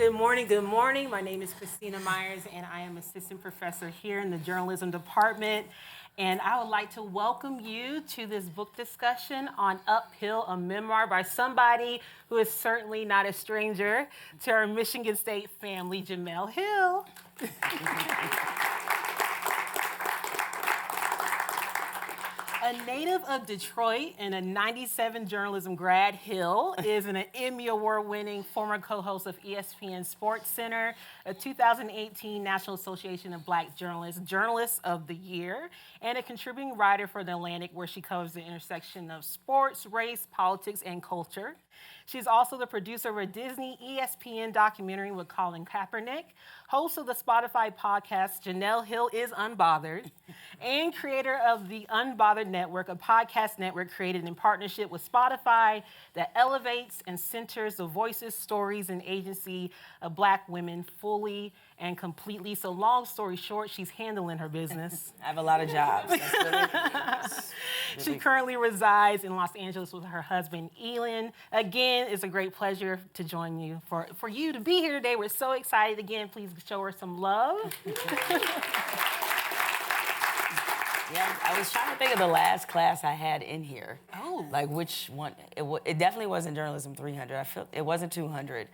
Good morning, good morning. My name is Christina Myers, and I am assistant professor here in the journalism department. And I would like to welcome you to this book discussion on Uphill, a memoir by somebody who is certainly not a stranger to our Michigan State family, Jemele Hill. A native of Detroit and a 97 journalism grad, Hill is an Emmy Award-winning former co-host of ESPN SportsCenter, a 2018 National Association of Black Journalists Journalist of the Year, and a contributing writer for The Atlantic, where she covers the intersection of sports, race, politics, and culture. She's also the producer of a Disney ESPN documentary with Colin Kaepernick, host of the Spotify podcast Jemele Hill is Unbothered, and creator of the Unbothered Network, a podcast network created in partnership with Spotify that elevates and centers the voices, stories, and agency of Black women fully and completely. So long story short, she's handling her business. I have a lot of jobs. She currently resides in Los Angeles with her husband, Elin. Again, it's a great pleasure to join you. For you to be here today, we're so excited. Again, please show her some love. Yeah, I was trying to think of the last class I had in here. Oh. Like which one? It definitely wasn't Journalism 300. It wasn't 200.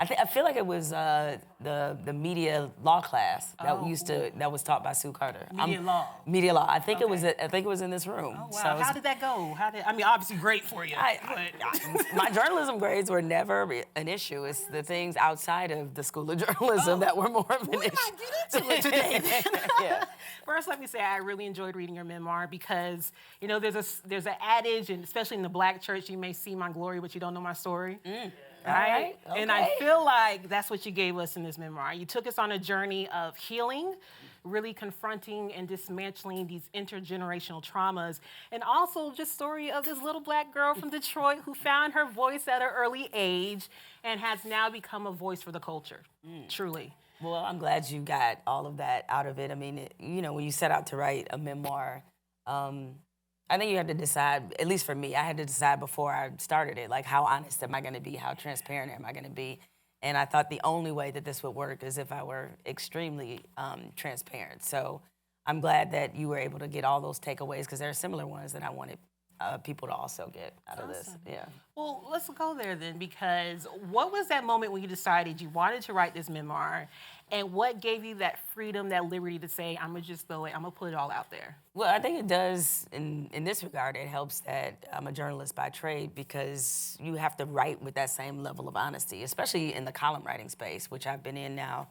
I feel like it was the media law class that was taught by Sue Carter. Media law. I think it was in this room. Oh, wow. So how did that go? Obviously great for you. My journalism grades were never an issue. It's the things outside of the School of Journalism that were more of an issue. We're not getting into it today. Yeah. First, let me say I really enjoyed reading your memoir because, you know, there's an adage, and especially in the Black church, you may see my glory, but you don't know my story. Right? Okay. And I feel like that's what you gave us in this memoir. You took us on a journey of healing, really confronting and dismantling these intergenerational traumas, and also just story of this little Black girl from Detroit who found her voice at an early age and has now become a voice for the culture, truly. Well, I'm glad you got all of that out of it. I mean, when you set out to write a memoir, I think you have to decide, at least for me, I had to decide before I started it, like how honest am I gonna be, how transparent am I gonna be? And I thought the only way that this would work is if I were extremely transparent. So I'm glad that you were able to get all those takeaways because there are similar ones that I wanted people to also get out of this. Yeah. Well, let's go there then, because what was that moment when you decided you wanted to write this memoir, and what gave you that freedom, that liberty to say, I'm gonna just throw it, I'm gonna put it all out there? Well, I think it does, in this regard, it helps that I'm a journalist by trade because you have to write with that same level of honesty, especially in the column writing space, which I've been in now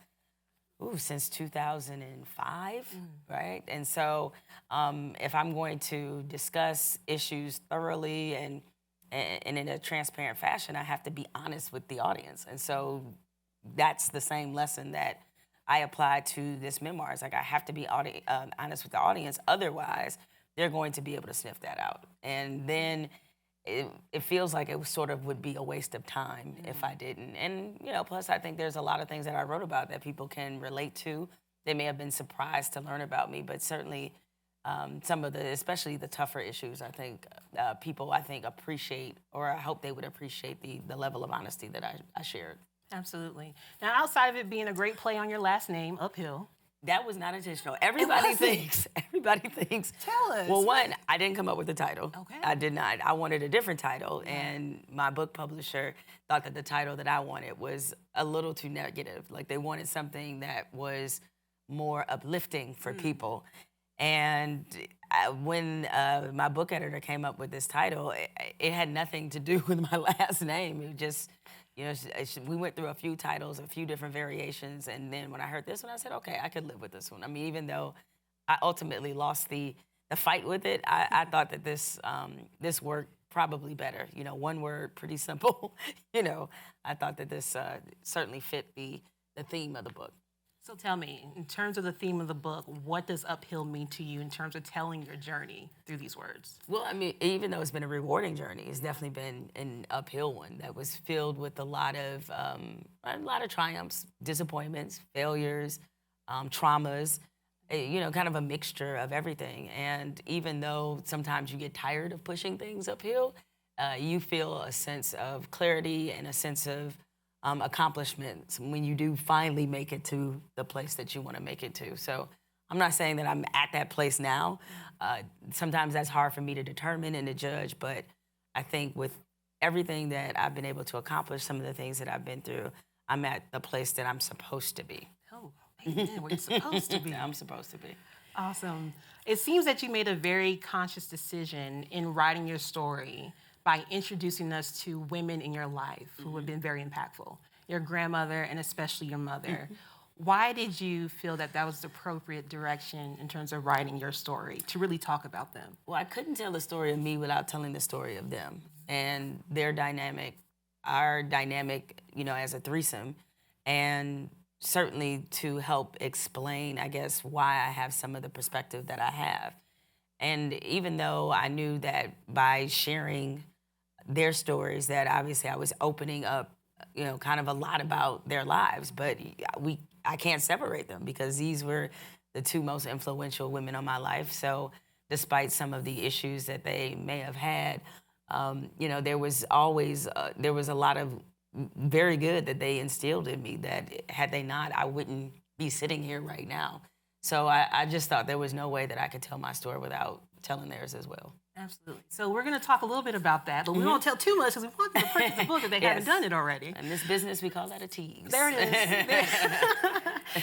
since 2005, right? And so if I'm going to discuss issues thoroughly and in a transparent fashion, I have to be honest with the audience. And so that's the same lesson that I apply to this memoir. It's like I have to be honest with the audience, otherwise they're going to be able to sniff that out. And then it feels like it sort of would be a waste of time if I didn't. And, plus I think there's a lot of things that I wrote about that people can relate to. They may have been surprised to learn about me, but certainly some of especially the tougher issues, I think people, appreciate, or I hope they would appreciate the level of honesty that I shared. Absolutely. Now, outside of it being a great play on your last name, Uphill. That was not intentional. Everybody thinks. Tell us. Well, one, I didn't come up with the title. Okay. I did not. I wanted a different title, and my book publisher thought that the title that I wanted was a little too negative. Like they wanted something that was more uplifting for people. And when my book editor came up with this title, it had nothing to do with my last name. It just, we went through a few titles, a few different variations, and then when I heard this one, I said, okay, I could live with this one. I mean, even though I ultimately lost the fight with it, I thought that this worked probably better. One word, pretty simple. I thought that this certainly fit the theme of the book. So tell me, in terms of the theme of the book, what does Uphill mean to you in terms of telling your journey through these words? Well, I mean, even though it's been a rewarding journey, it's definitely been an uphill one that was filled with a lot of triumphs, disappointments, failures, traumas, kind of a mixture of everything. And even though sometimes you get tired of pushing things uphill, you feel a sense of clarity and a sense of accomplishments when you do finally make it to the place that you want to make it to. So I'm not saying that I'm at that place now. Sometimes that's hard for me to determine and to judge, but I think with everything that I've been able to accomplish, some of the things that I've been through, I'm at the place that I'm supposed to be. Oh, amen, where you're supposed to be. I'm supposed to be. Awesome. It seems that you made a very conscious decision in writing your story by introducing us to women in your life who have been very impactful, your grandmother and especially your mother. Why did you feel that that was the appropriate direction in terms of writing your story, to really talk about them? Well, I couldn't tell the story of me without telling the story of them and their dynamic, our dynamic, as a threesome, and certainly to help explain, I guess, why I have some of the perspective that I have. And even though I knew that by sharing their stories that obviously I was opening up, kind of a lot about their lives, but I can't separate them because these were the two most influential women in my life. So despite some of the issues that they may have had, there was always, there was a lot of very good that they instilled in me that had they not, I wouldn't be sitting here right now. So I just thought there was no way that I could tell my story without telling theirs as well. Absolutely. So we're going to talk a little bit about that, but we won't tell too much because we want them to purchase the book if they haven't done it already. In this business, we call that a tease. There it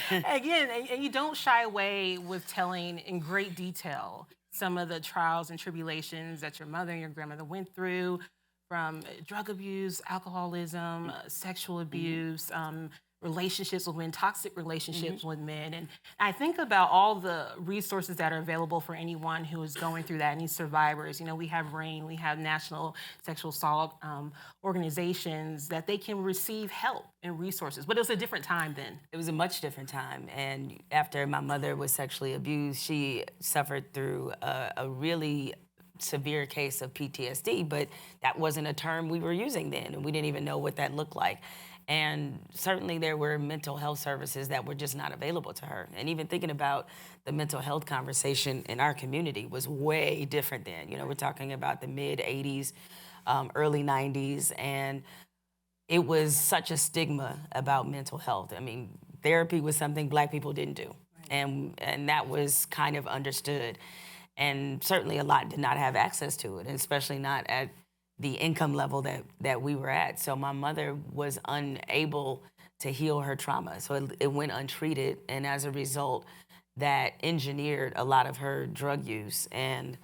is. Again, and you don't shy away with telling in great detail some of the trials and tribulations that your mother and your grandmother went through, from drug abuse, alcoholism, sexual abuse, relationships with men, toxic relationships with men. And I think about all the resources that are available for anyone who is going through that, any survivors. We have RAIN, we have National Sexual Assault organizations that they can receive help and resources. But it was a different time then. It was a much different time. And after my mother was sexually abused, she suffered through a really severe case of PTSD, but that wasn't a term we were using then, and we didn't even know what that looked like. And certainly there were mental health services that were just not available to her. And even thinking about the mental health conversation in our community was way different then. We're talking about the mid-'80s, early '90s, and it was such a stigma about mental health. I mean, therapy was something Black people didn't do, and that was kind of understood. And certainly a lot did not have access to it, and especially not at the income level that we were at. So my mother was unable to heal her trauma. So it went untreated. And as a result, that engineered a lot of her drug use. And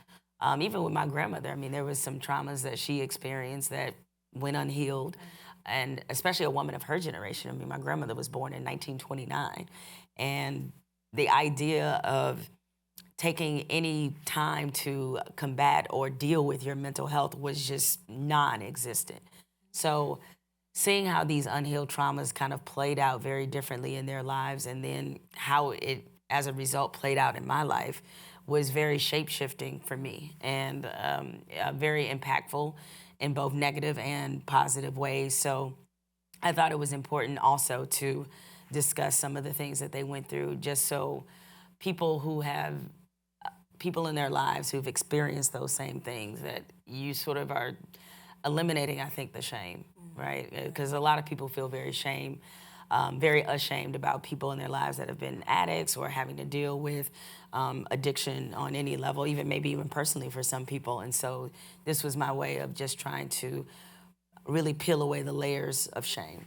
even with my grandmother, I mean, there was some traumas that she experienced that went unhealed. And especially a woman of her generation. I mean, my grandmother was born in 1929. And the idea of taking any time to combat or deal with your mental health was just non-existent. So seeing how these unhealed traumas kind of played out very differently in their lives, and then how it, as a result, played out in my life was very shape-shifting for me, and very impactful in both negative and positive ways. So I thought it was important also to discuss some of the things that they went through, just so people who have people in their lives who've experienced those same things, that you sort of are eliminating, I think, the shame, right? Because a lot of people feel very very ashamed about people in their lives that have been addicts or having to deal with addiction on any level, maybe even personally for some people. And so this was my way of just trying to really peel away the layers of shame.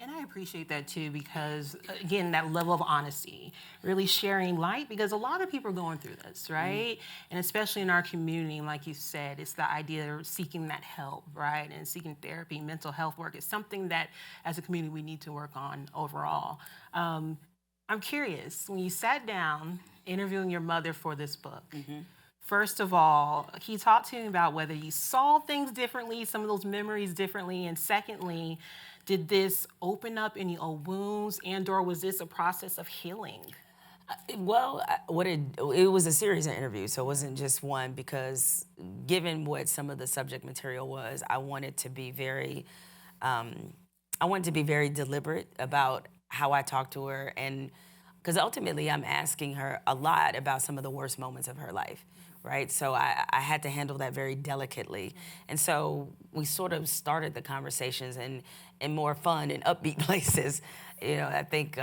And I appreciate that too, because again, that level of honesty, really sharing light, because a lot of people are going through this, right? And especially in our community, like you said, it's the idea of seeking that help, right? And seeking therapy, mental health work is something that as a community we need to work on overall. I'm curious, when you sat down interviewing your mother for this book, first of all, can you talk to me about whether you saw things differently, some of those memories differently, and secondly, did this open up any old wounds, and/or was this a process of healing? Well, it was a series of interviews, so it wasn't just one, because given what some of the subject material was, I wanted to be very deliberate about how I talked to her, and because ultimately I'm asking her a lot about some of the worst moments of her life, right? So I had to handle that very delicately. And so we sort of started the conversations in more fun and upbeat places. I think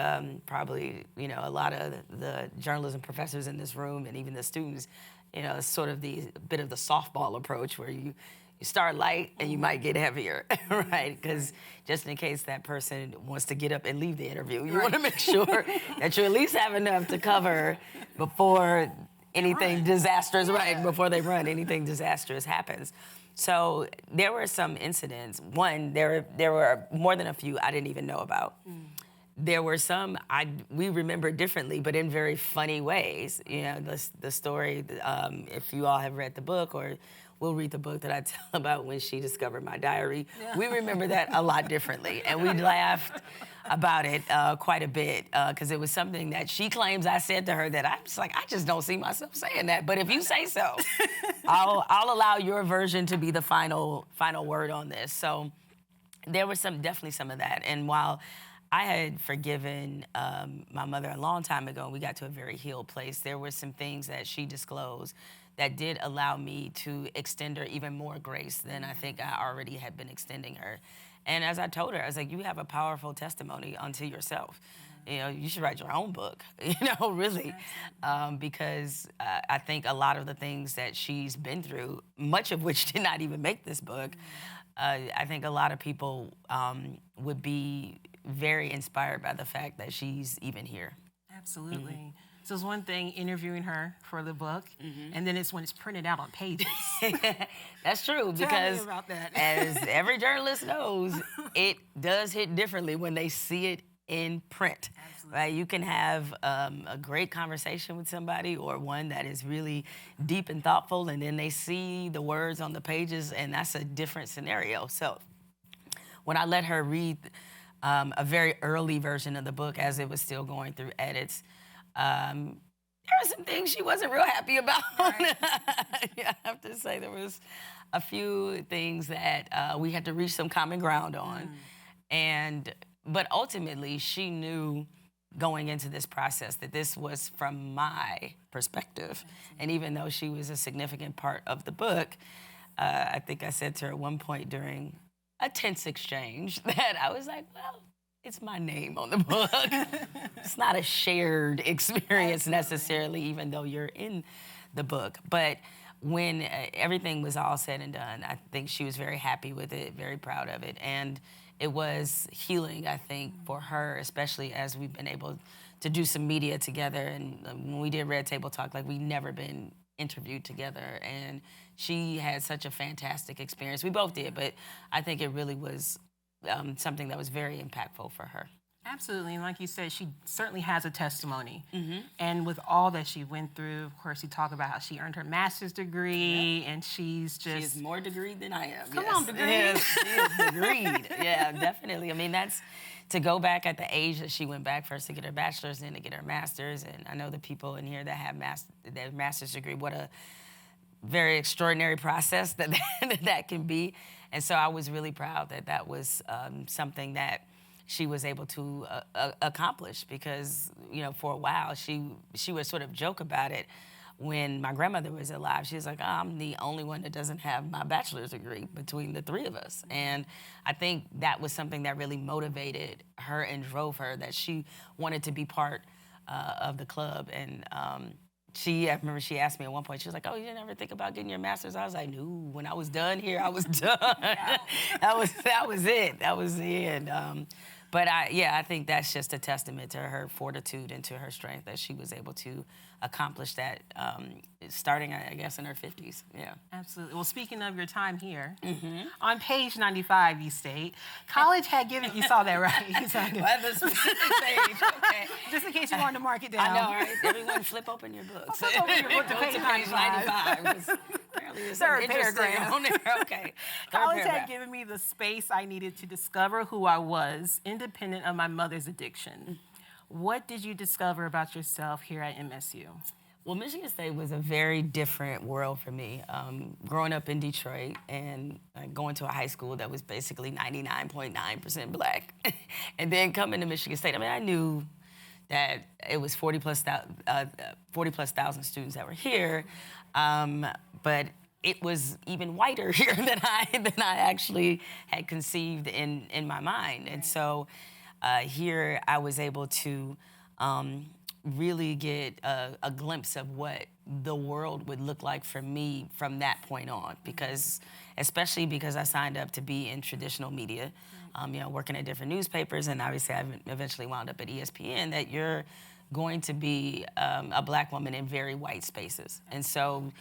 probably, a lot of the journalism professors in this room and even the students, it's sort of the bit of the softball approach where you start light and you might get heavier, right? Because just in case that person wants to get up and leave the interview, you want to make sure that you at least have enough to cover before anything disastrous, right? Before they run, anything disastrous happens. So there were some incidents. One, there were more than a few I didn't even know about. There were some we remember differently, but in very funny ways. The story, if you all have read the book or will read the book that I tell about when she discovered my diary, we remember that a lot differently. And we laughed about it quite a bit because it was something that she claims I said to her that I'm just like, I just don't see myself saying that. But if you say so, I'll allow your version to be the final word on this. So there was definitely some of that. And while I had forgiven my mother a long time ago, and we got to a very healed place, there were some things that she disclosed that did allow me to extend her even more grace than I think I already had been extending her. And as I told her, I was like, you have a powerful testimony unto yourself. You should write your own book, really. Because I think a lot of the things that she's been through, much of which did not even make this book, I think a lot of people would be very inspired by the fact that she's even here. Absolutely. Mm-hmm. So it's one thing interviewing her for the book, and then it's when it's printed out on pages. That's true, because Tell me about that. As every journalist knows, it does hit differently when they see it in print. Absolutely. Right? You can have a great conversation with somebody or one that is really deep and thoughtful, and then they see the words on the pages, and that's a different scenario. So when I let her read a very early version of the book as it was still going through edits, there were some things she wasn't real happy about. Right. Yeah, I have to say there was a few things that we had to reach some common ground on. But ultimately, she knew going into this process that this was from my perspective. And even though she was a significant part of the book, I think I said to her at one point during a tense exchange that I was like, well, it's my name on the book. It's not a shared experience necessarily, even though you're in the book. But when everything was all said and done, I think she was very happy with it, very proud of it. And it was healing, I think, for her, especially as we've been able to do some media together. And when we did Red Table Talk, like, we'd never been interviewed together. And she had such a fantastic experience. We both did, but I think it really was something that was very impactful for her. Absolutely, and like you said, she certainly has a testimony. And with all that she went through, of course, you talk about how she earned her master's degree, and she's just... She is more degreed than I am. Come on, degree. Yes, she is degreed. Yeah, definitely. I mean, that's to go back at the age that she went back first to get her bachelor's, then to get her master's. And I know the people in here that have their master's degree, what a very extraordinary process that can be. And so I was really proud that that was something that she was able to accomplish, because, for a while she would sort of joke about it when my grandmother was alive. She was like, I'm the only one that doesn't have my bachelor's degree between the three of us. And I think that was something that really motivated her and drove her, that she wanted to be part of the club. And I remember she asked me at one point, she was like, oh, you didn't ever think about getting your master's? I was like, no, when I was done here, I was done. That was it. That was the end. But I think that's just a testament to her fortitude and to her strength that she was able to accomplish that, starting, I guess, in her 50s. Yeah. Absolutely. Well, speaking of your time here, on page 95, you state, college had given, you saw that, right? You saw well, the specific page, okay. Just in case you wanted to mark it down. I know, right? Everyone flip open your books. Flip open your book to page 95. Apparently there's Third some paragraph. on there. Okay. College had given me the space I needed to discover who I was, independent of my mother's addiction. What did you discover about yourself here at MSU? Well, Michigan State was a very different world for me. Growing up in Detroit and going to a high school that was basically 99.9% black, and then coming to Michigan State. I mean, I knew that it was 40 plus thousand students that were here, but it was even whiter here than I actually had conceived in my mind. And so here I was able to really get a glimpse of what the world would look like for me from that point on, especially because I signed up to be in traditional media, working at different newspapers, and obviously I eventually wound up at ESPN, that you're going to be a Black woman in very white spaces. And so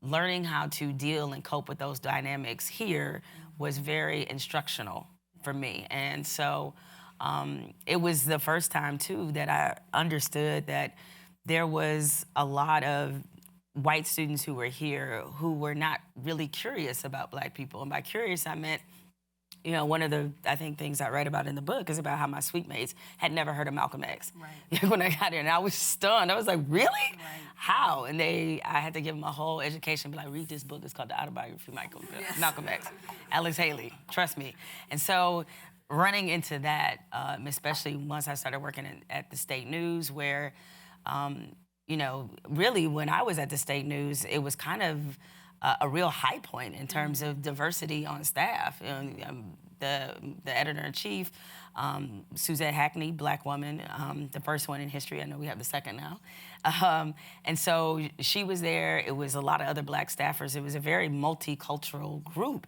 learning how to deal and cope with those dynamics here was very instructional for me. And so it was the first time, too, that I understood that there was a lot of white students who were here who were not really curious about Black people. And by curious, I meant, one of the, I think, things I write about in the book is about how my suite mates had never heard of Malcolm X. Right. When I got here, and I was stunned. I was like, really? Right. How? And I had to give them a whole education, be like, read this book. It's called The Autobiography of Malcolm X. Alex Haley, trust me. And so running into that, especially once I started working at the State News, where, really when I was at the State News, it was kind of a real high point in terms of diversity on staff. The editor-in-chief, Suzette Hackney, Black woman, the first one in history. I know we have the second now. And so she was there. It was a lot of other Black staffers. It was a very multicultural group.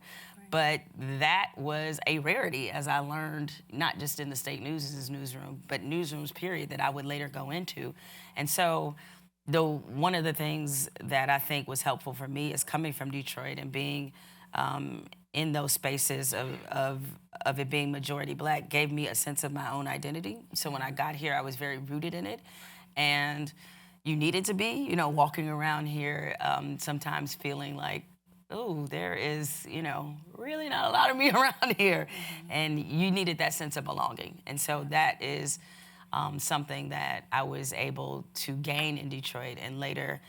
But that was a rarity, as I learned, not just in the State News' newsroom, but newsrooms, period, that I would later go into. And so one of the things that I think was helpful for me is coming from Detroit and being in those spaces of it being majority Black gave me a sense of my own identity. So when I got here, I was very rooted in it. And you needed to be, walking around here sometimes feeling like, oh, there is, really not a lot of me around here. Mm-hmm. And you needed that sense of belonging. And so that is something that I was able to gain in Detroit, and later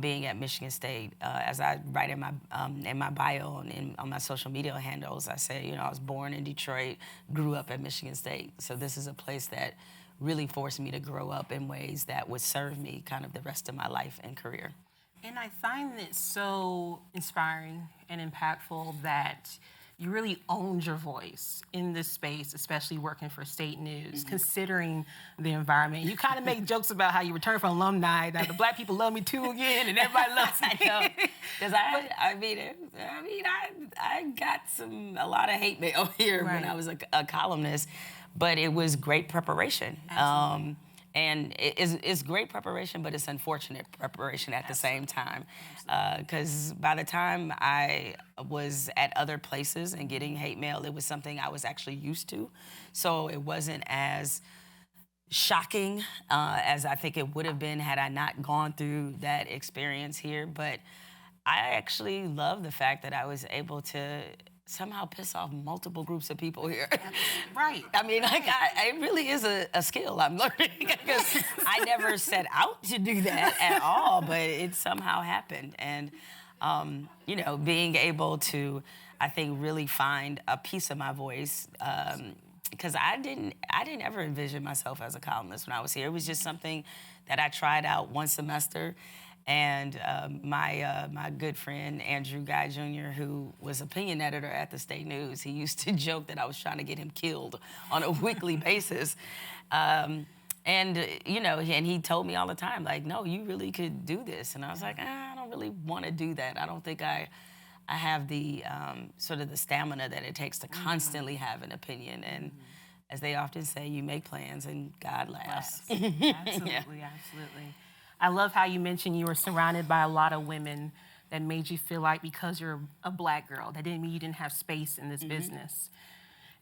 being at Michigan State. As I write in my bio and on my social media handles, I say, I was born in Detroit, grew up at Michigan State. So this is a place that really forced me to grow up in ways that would serve me kind of the rest of my life and career. And I find it so inspiring and impactful that you really owned your voice in this space, especially working for State News, considering the environment. You kind of make jokes about how you return from alumni, that the Black people love me too again, and everybody loves me. I know, because I got a lot of hate mail here when I was a columnist, but it was great preparation. Absolutely. And it's great preparation, but it's unfortunate preparation at the same time. Because by the time I was at other places and getting hate mail, it was something I was actually used to. So it wasn't as shocking as I think it would have been had I not gone through that experience here. But I actually love the fact that I was able to somehow piss off multiple groups of people here. Right. I mean, it really is a skill I'm learning, because I never set out to do that at all, but it somehow happened. And, being able to, I think, really find a piece of my voice, because I didn't ever envision myself as a columnist when I was here. It was just something that I tried out one semester. And my good friend, Andrew Guy Jr., who was opinion editor at the State News, he used to joke that I was trying to get him killed on a weekly basis. And he told me all the time, like, no, you really could do this. And I was like, I don't really want to do that. I don't think I have the sort of the stamina that it takes to constantly have an opinion. And as they often say, you make plans and God laughs. Absolutely, absolutely. I love how you mentioned you were surrounded by a lot of women that made you feel like because you're a Black girl, that didn't mean you didn't have space in this business.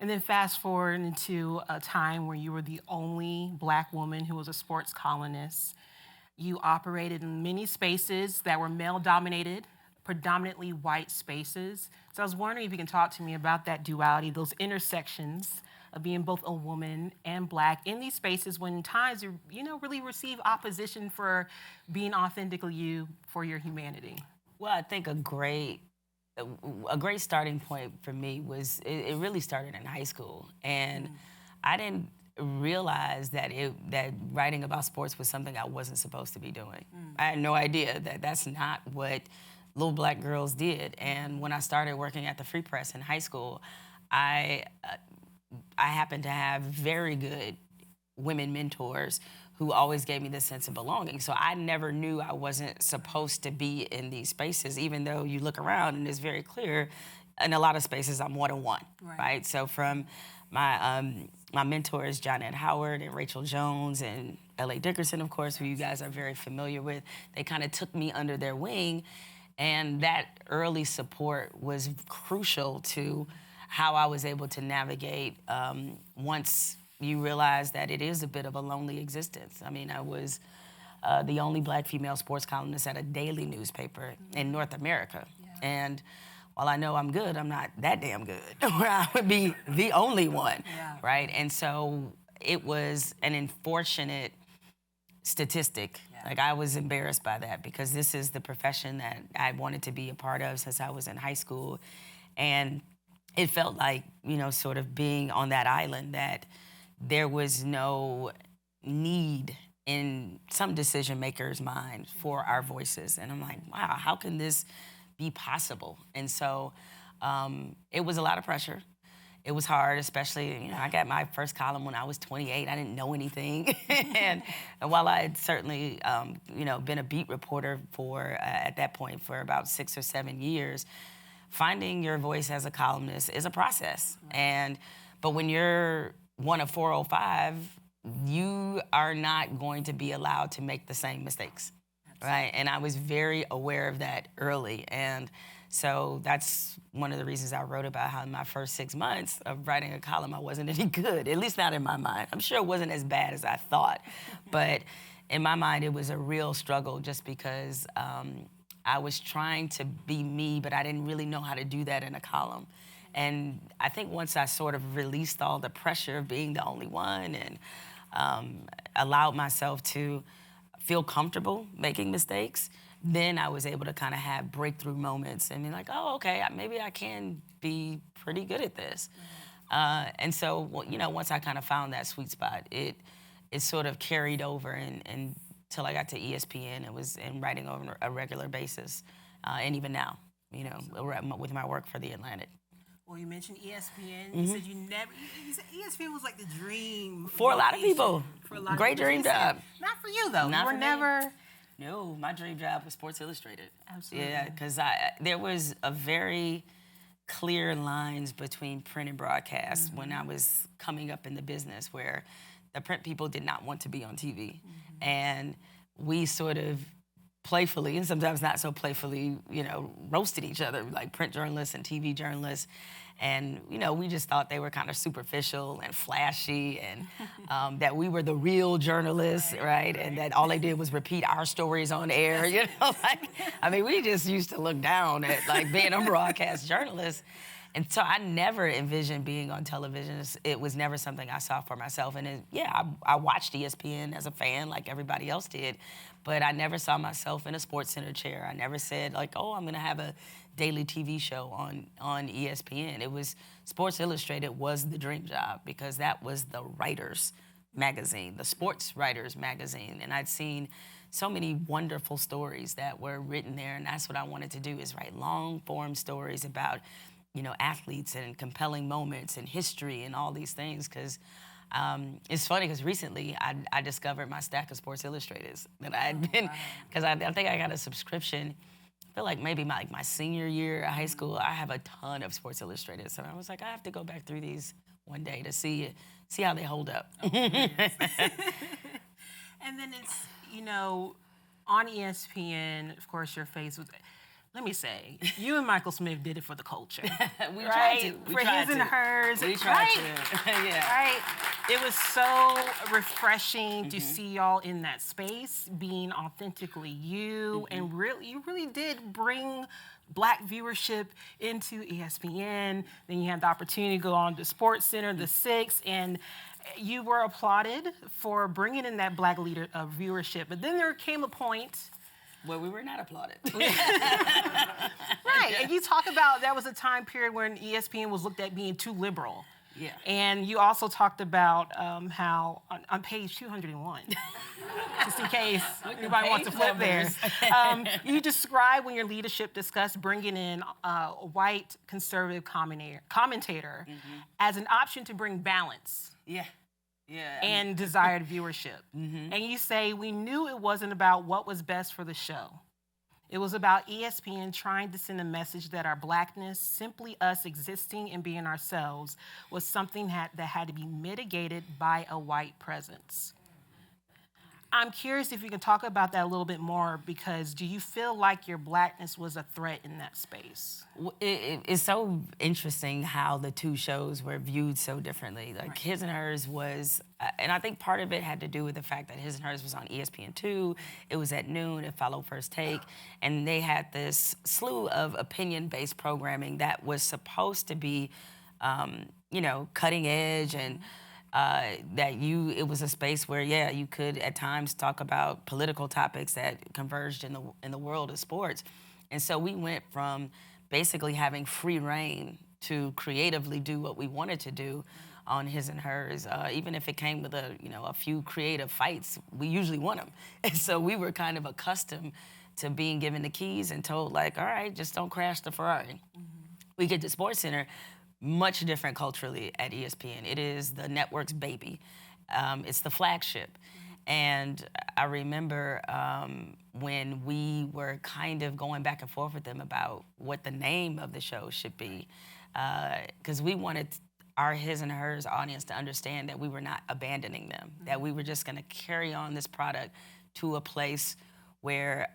And then fast forward into a time where you were the only Black woman who was a sports columnist. You operated in many spaces that were male-dominated, predominantly white spaces. So I was wondering if you can talk to me about that duality, those intersections of being both a woman and Black in these spaces when times you really receive opposition for being authentically you for your humanity. Well, I think a great starting point for me was it really started in high school, and I didn't realized that writing about sports was something I wasn't supposed to be doing. I had no idea that that's not what little black girls did. And when I started working at the Free Press in high school, I happened to have very good women mentors who always gave me this sense of belonging. So I never knew I wasn't supposed to be in these spaces, even though you look around and it's very clear in a lot of spaces I'm one-on-one, right? So from my mentors, John Ed Howard and Rachel Jones and L.A. Dickerson, of course, who you guys are very familiar with, they kind of took me under their wing. And that early support was crucial to how I was able to navigate once you realize that it is a bit of a lonely existence. I mean, I was the only black female sports columnist at a daily newspaper in North America. And while I know I'm good, I'm not that damn good, where I would be the only one, right? And so it was an unfortunate statistic. Like, I was embarrassed by that because this is the profession that I wanted to be a part of since I was in high school. And it felt like, you know, sort of being on that island, that there was no need in some decision makers' mind for our voices. And I'm like, wow, how can this be possible? And so it was a lot of pressure. It was hard, especially, you know, I got my first column when I was 28. I didn't know anything. and while I had certainly, you know, been a beat reporter for, at that point, for about 6 or 7 years, finding your voice as a columnist is a process. But when you're one of 405, you are not going to be allowed to make the same mistakes, right? And I was very aware of that early. And so that's one of the reasons I wrote about how in my first 6 months of writing a column, I wasn't any good, at least not in my mind. I'm sure it wasn't as bad as I thought. But in my mind, it was a real struggle just because I was trying to be me, but I didn't really know how to do that in a column. And I think once I sort of released all the pressure of being the only one and allowed myself to feel comfortable making mistakes, then I was able to kind of have breakthrough moments and be like, oh, okay, maybe I can be pretty good at this. And so, well, you know, once I kind of found that sweet spot, it sort of carried over until I got to ESPN and was writing on a regular basis. And even now, you know, with my work for The Atlantic. Well, you mentioned ESPN. You said you said ESPN was like the dream for a lot of people. For a lot Great of people. dream job. Not for you though. Not you were for never. Me. No, my dream job was Sports Illustrated. Absolutely. Yeah, because there was a very clear lines between print and broadcast when I was coming up in the business, where the print people did not want to be on TV, and we sort of playfully, and sometimes not so playfully, you know, roasted each other, like print journalists and TV journalists. And, you know, we just thought they were kind of superficial and flashy and that we were the real journalists, right? And that all they did was repeat our stories on air, you know? Like, I mean, we just used to look down at, like, being a broadcast journalist. And so I never envisioned being on television. It was never something I saw for myself. And I watched ESPN as a fan like everybody else did, but I never saw myself in a SportsCenter chair. I never said, like, oh, I'm gonna have a daily TV show on ESPN. It was Sports Illustrated was the dream job because that was the writers' magazine, the sports writers' magazine. And I'd seen so many wonderful stories that were written there, and that's what I wanted to do, is write long-form stories about, you know, athletes and compelling moments and history and all these things. Because it's funny, because recently I discovered my stack of Sports Illustrateds that I had been, because I think I got a subscription, I feel like maybe my senior year of high school. I have a ton of Sports Illustrated. So I was like, I have to go back through these one day to see how they hold up. Oh, yes. And then it's, you know, on ESPN, of course, your face was, let me say, you and Michael Smith did it for the culture. We right? tried to. For his and hers. We tried right? to. Yeah. Right. It was so refreshing to see y'all in that space, being authentically you, and you really did bring Black viewership into ESPN. Then you had the opportunity to go on to SportsCenter, the 6, and you were applauded for bringing in that Black leader viewership. But then there came a point. Well, we were not applauded. Right, and you talk about that was a time period when ESPN was looked at being too liberal. Yeah. And you also talked about how on page 201, just in case anybody wants to flip there, you describe when your leadership discussed bringing in a white conservative commentator as an option to bring balance. Yeah. And desired viewership. And you say, we knew it wasn't about what was best for the show. It was about ESPN trying to send a message that our blackness, simply us existing and being ourselves, was something that had to be mitigated by a white presence. I'm curious if you can talk about that a little bit more, because do you feel like your blackness was a threat in that space? It's so interesting how the two shows were viewed so differently. Like His and Hers was, and I think part of it had to do with the fact that His and Hers was on ESPN2. It was at noon. It followed First Take, and they had this slew of opinion-based programming that was supposed to be, cutting edge and. It was a space where, you could at times talk about political topics that converged in the world of sports. And so we went from basically having free reign to creatively do what we wanted to do on His and Hers. Even if it came with a few creative fights, we usually won them. And so we were kind of accustomed to being given the keys and told, like, all right, just don't crash the Ferrari. We get to SportsCenter. Much different culturally at ESPN. It is the network's baby. It's the flagship. And I remember when we were kind of going back and forth with them about what the name of the show should be, because we wanted our His and Hers audience to understand that we were not abandoning them, that we were just gonna carry on this product to a place where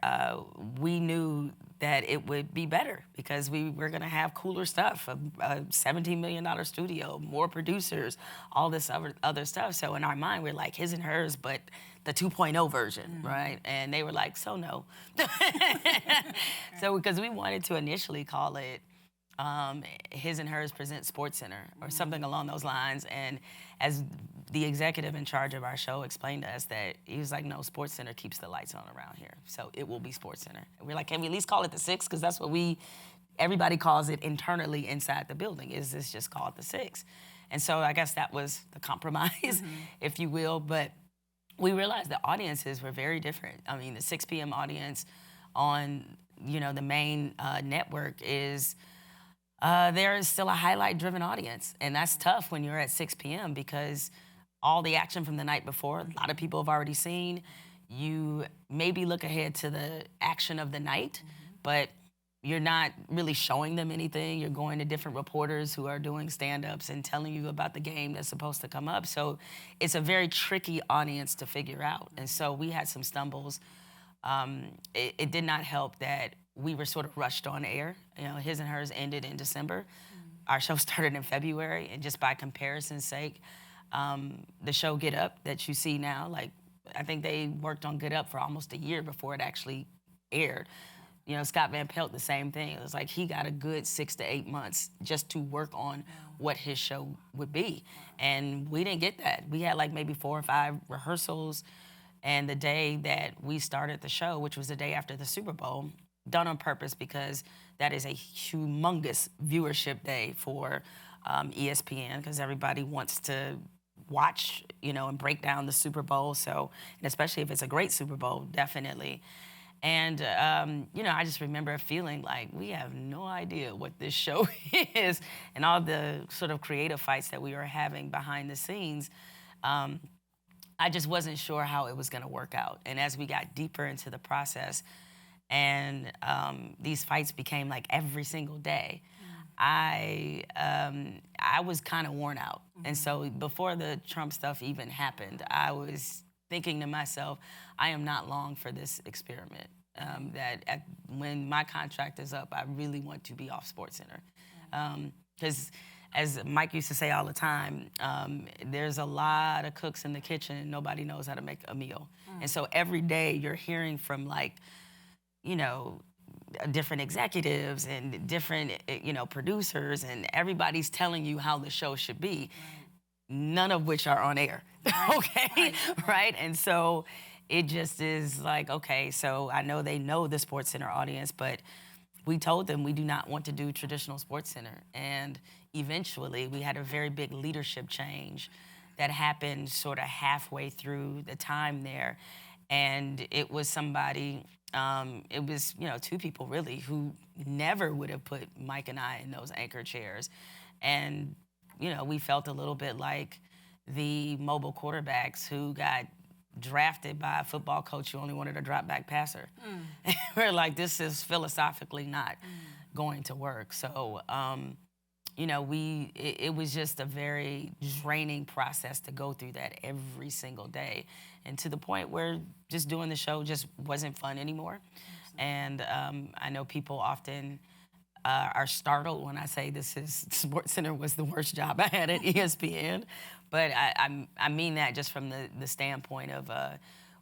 we knew that it would be better because we were gonna have cooler stuff, a $17 million studio, more producers, all this other stuff. So in our mind, we're like His and Hers, but the 2.0 version, right? And they were like, so no. So because we wanted to initially call it His and Hers present SportsCenter or something along those lines. And as the executive in charge of our show explained to us, that he was like, no, SportsCenter keeps the lights on around here, so it will be SportsCenter. And we're like, can we at least call it the Six? Because that's what everybody calls it internally inside the building. Is this just called the Six? And so I guess that was the compromise, if you will. But we realized the audiences were very different. I mean, the 6 p.m. audience on the main network is. There is still a highlight-driven audience, and that's tough when you're at 6 p.m. because all the action from the night before, a lot of people have already seen. You maybe look ahead to the action of the night, but you're not really showing them anything. You're going to different reporters who are doing stand-ups and telling you about the game that's supposed to come up. So it's a very tricky audience to figure out, and so we had some stumbles. It did not help that we were sort of rushed on air. His and Hers ended in December. Our show started in February, and just by comparison's sake, the show Get Up that you see now, like, I think they worked on Get Up for almost a year before it actually aired. Scott Van Pelt, the same thing. It was like he got a good 6 to 8 months just to work on what his show would be. And we didn't get that. We had like maybe 4 or 5 rehearsals, and the day that we started the show, which was the day after the Super Bowl, done on purpose because that is a humongous viewership day for ESPN, because everybody wants to watch, and break down the Super Bowl. So, and especially if it's a great Super Bowl, definitely. And, I just remember feeling like we have no idea what this show is, and all the sort of creative fights that we were having behind the scenes. I just wasn't sure how it was gonna work out. And as we got deeper into the process, and these fights became like every single day, I was kind of worn out. And so before the Trump stuff even happened, I was thinking to myself, I am not long for this experiment. When my contract is up, I really want to be off SportsCenter. Because as Mike used to say all the time, there's a lot of cooks in the kitchen and nobody knows how to make a meal. And so every day you're hearing from different executives and different, producers, and everybody's telling you how the show should be, none of which are on air, okay? Right? And so it just is like, okay, so I know they know the SportsCenter audience, but we told them we do not want to do traditional SportsCenter. And eventually we had a very big leadership change that happened sort of halfway through the time there. And it was somebody, it was, two people really who never would have put Mike and I in those anchor chairs. And, we felt a little bit like the mobile quarterbacks who got drafted by a football coach who only wanted a drop back passer. We're like, this is philosophically not going to work. So, it was just a very draining process to go through that every single day. And to the point where just doing the show just wasn't fun anymore. And I know people often are startled when I say SportsCenter was the worst job I had at ESPN. But I mean that just from the standpoint of